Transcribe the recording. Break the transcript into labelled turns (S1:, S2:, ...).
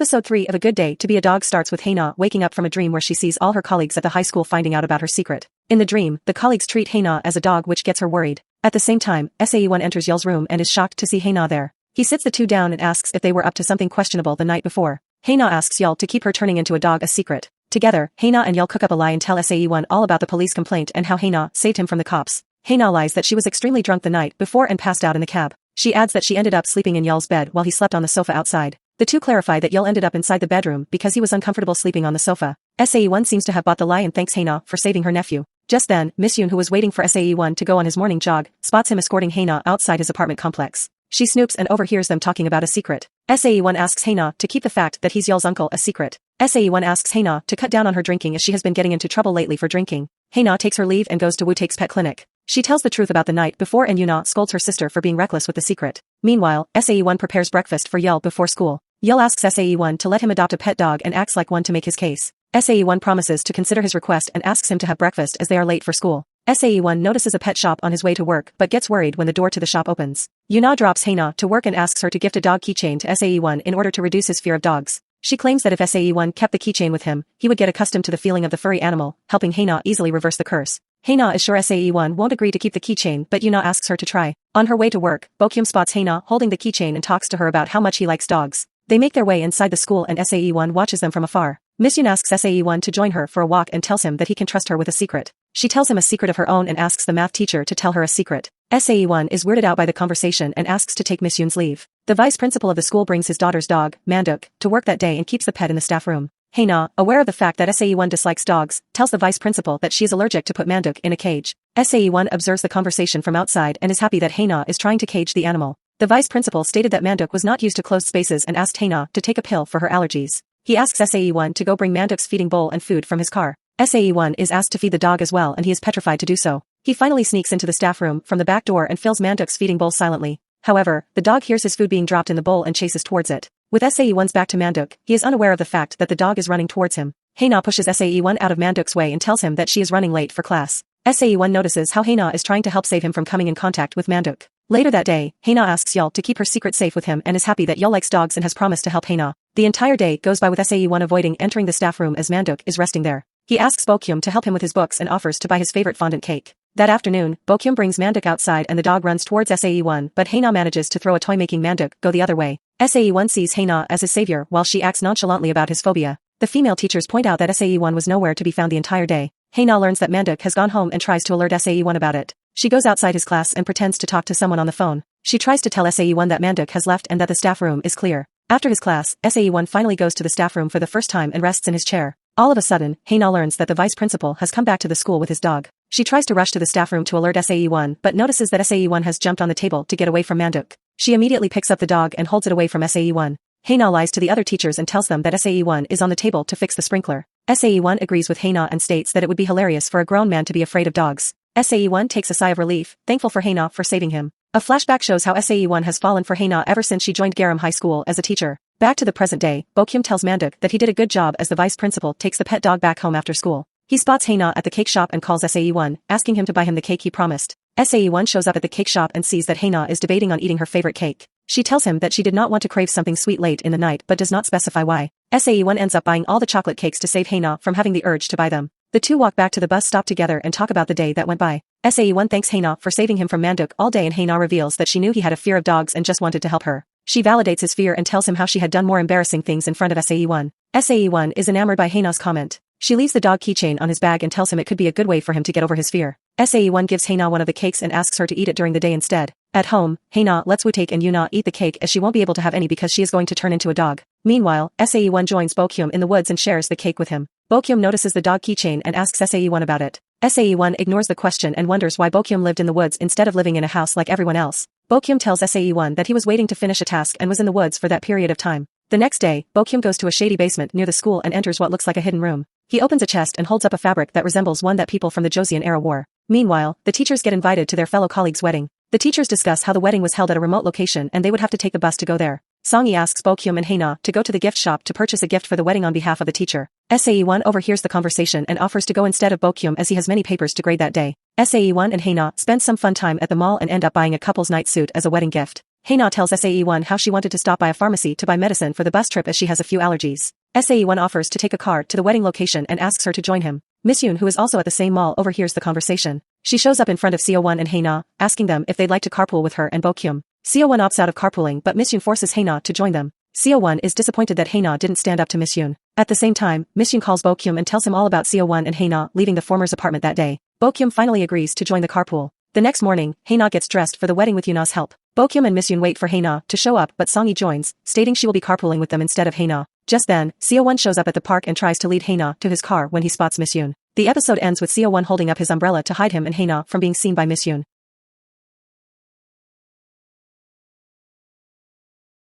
S1: Episode 3 of A Good Day to Be a Dog starts with Haina waking up from a dream where she sees all her colleagues at the high school finding out about her secret. In the dream, the colleagues treat Haina as a dog, which gets her worried. At the same time, SAE1 enters Yel's room and is shocked to see Haina there. He sits the two down and asks if they were up to something questionable the night before. Haina asks Yel to keep her turning into a dog a secret. Together, Haina and Yel cook up a lie and tell SAE1 all about the police complaint and how Haina saved him from the cops. Haina lies that she was extremely drunk the night before and passed out in the cab. She adds that she ended up sleeping in Yel's bed while he slept on the sofa outside. The two clarify that Yel ended up inside the bedroom because he was uncomfortable sleeping on the sofa. SAE1 seems to have bought the lie and thanks Haina for saving her nephew. Just then, Miss Yoon, who was waiting for SAE1 to go on his morning jog, spots him escorting Haina outside his apartment complex. She snoops and overhears them talking about a secret. SAE1 asks Haina to keep the fact that he's Yel's uncle a secret. SAE1 asks Haina to cut down on her drinking as she has been getting into trouble lately for drinking. Haina takes her leave and goes to Woo-taek's pet clinic. She tells the truth about the night before and Yuna scolds her sister for being reckless with the secret. Meanwhile, SAE1 prepares breakfast for Yel before school. Yel asks SAE1 to let him adopt a pet dog and acts like one to make his case. SAE1 promises to consider his request and asks him to have breakfast as they are late for school. SAE1 notices a pet shop on his way to work but gets worried when the door to the shop opens. Yuna drops Haina to work and asks her to gift a dog keychain to SAE1 in order to reduce his fear of dogs. She claims that if SAE1 kept the keychain with him, he would get accustomed to the feeling of the furry animal, helping Haina easily reverse the curse. Haina is sure SAE1 won't agree to keep the keychain, but Yuna asks her to try. On her way to work, Bokyum spots Haina holding the keychain and talks to her about how much he likes dogs. They make their way inside the school and SAE1 watches them from afar. Miss Yoon asks SAE1 to join her for a walk and tells him that he can trust her with a secret. She tells him a secret of her own and asks the math teacher to tell her a secret. SAE1 is weirded out by the conversation and asks to take Miss Yoon's leave. The vice principal of the school brings his daughter's dog, Manduk, to work that day and keeps the pet in the staff room. Haina, aware of the fact that SAE1 dislikes dogs, tells the vice principal that she is allergic to put Manduk in a cage. SAE1 observes the conversation from outside and is happy that Haina is trying to cage the animal. The vice principal stated that Manduk was not used to closed spaces and asked Haina to take a pill for her allergies. He asks SAE1 to go bring Manduk's feeding bowl and food from his car. SAE1 is asked to feed the dog as well and he is petrified to do so. He finally sneaks into the staff room from the back door and fills Manduk's feeding bowl silently. However, the dog hears his food being dropped in the bowl and chases towards it. With SAE1's back to Manduk, he is unaware of the fact that the dog is running towards him. Haina pushes SAE1 out of Manduk's way and tells him that she is running late for class. SAE1 notices how Haina is trying to help save him from coming in contact with Manduk. Later that day, Haina asks Yel to keep her secret safe with him and is happy that Yel likes dogs and has promised to help Haina. The entire day goes by with SAE1 avoiding entering the staff room as Manduk is resting there. He asks Bokyum to help him with his books and offers to buy his favorite fondant cake. That afternoon, Bokyum brings Manduk outside and the dog runs towards SAE1 but Haina manages to throw a toy making Manduk go the other way. SAE1 sees Haina as his savior while she acts nonchalantly about his phobia. The female teachers point out that SAE1 was nowhere to be found the entire day. Haina learns that Manduk has gone home and tries to alert SAE1 about it. She goes outside his class and pretends to talk to someone on the phone. She tries to tell SAE1 that Manduk has left and that the staff room is clear. After his class, SAE1 finally goes to the staff room for the first time and rests in his chair. All of a sudden, Haina learns that the vice principal has come back to the school with his dog. She tries to rush to the staff room to alert SAE1 but notices that SAE1 has jumped on the table to get away from Manduk. She immediately picks up the dog and holds it away from SAE1. Haina lies to the other teachers and tells them that SAE1 is on the table to fix the sprinkler. SAE1 agrees with Haina and states that it would be hilarious for a grown man to be afraid of dogs. SAE1 takes a sigh of relief, thankful for Haina for saving him. A flashback shows how SAE1 has fallen for Haina ever since she joined Garam High School as a teacher. Back to the present day, Bokyum tells Manduk that he did a good job as the vice principal takes the pet dog back home after school. He spots Haina at the cake shop and calls SAE1, asking him to buy him the cake he promised. SAE1 shows up at the cake shop and sees that Haina is debating on eating her favorite cake. She tells him that she did not want to crave something sweet late in the night but does not specify why. SAE1 ends up buying all the chocolate cakes to save Haina from having the urge to buy them. The two walk back to the bus stop together and talk about the day that went by. SAE1 thanks Haina for saving him from Manduk all day and Haina reveals that she knew he had a fear of dogs and just wanted to help her. She validates his fear and tells him how she had done more embarrassing things in front of SAE1. SAE1 is enamored by Haina's comment. She leaves the dog keychain on his bag and tells him it could be a good way for him to get over his fear. SAE1 gives Haina one of the cakes and asks her to eat it during the day instead. At home, Haina lets Woo-taek and Yuna eat the cake as she won't be able to have any because she is going to turn into a dog. Meanwhile, SAE1 joins Bokyum in the woods and shares the cake with him. Bokyum notices the dog keychain and asks SAE1 about it. SAE1 ignores the question and wonders why Bokyum lived in the woods instead of living in a house like everyone else. Bokyum tells SAE1 that he was waiting to finish a task and was in the woods for that period of time. The next day, Bokyum goes to a shady basement near the school and enters what looks like a hidden room. He opens a chest and holds up a fabric that resembles one that people from the Joseon era wore. Meanwhile, the teachers get invited to their fellow colleagues' wedding. The teachers discuss how the wedding was held at a remote location and they would have to take the bus to go there. Songi asks Bokyum and Haina to go to the gift shop to purchase a gift for the wedding on behalf of the teacher. SAE1 overhears the conversation and offers to go instead of Bokyum as he has many papers to grade that day. SAE1 and Haina spend some fun time at the mall and end up buying a couple's night suit as a wedding gift. Haena tells SAE1 how she wanted to stop by a pharmacy to buy medicine for the bus trip as she has a few allergies. SAE1 offers to take a car to the wedding location and asks her to join him. Miss Yoon, who is also at the same mall, overhears the conversation. She shows up in front of CO1 and Haena, asking them if they'd like to carpool with her and Bokyum. CO1 opts out of carpooling, but Miss Yoon forces Haena to join them. CO1 is disappointed that Haena didn't stand up to Miss Yoon. At the same time, Miss Yoon calls Bokyum and tells him all about CO1 and Haena leaving the former's apartment that day. Bokyum finally agrees to join the carpool. The next morning, Haena gets dressed for the wedding with Yuna's help. Bokyum and Miss Yoon wait for Haena to show up, but Songi joins, stating she will be carpooling with them instead of Haena. Just then, CO1 shows up at the park and tries to lead Haena to his car when he spots Miss Yoon. The episode ends with CO1 holding up his umbrella to hide him and Haena from being seen by Miss Yoon.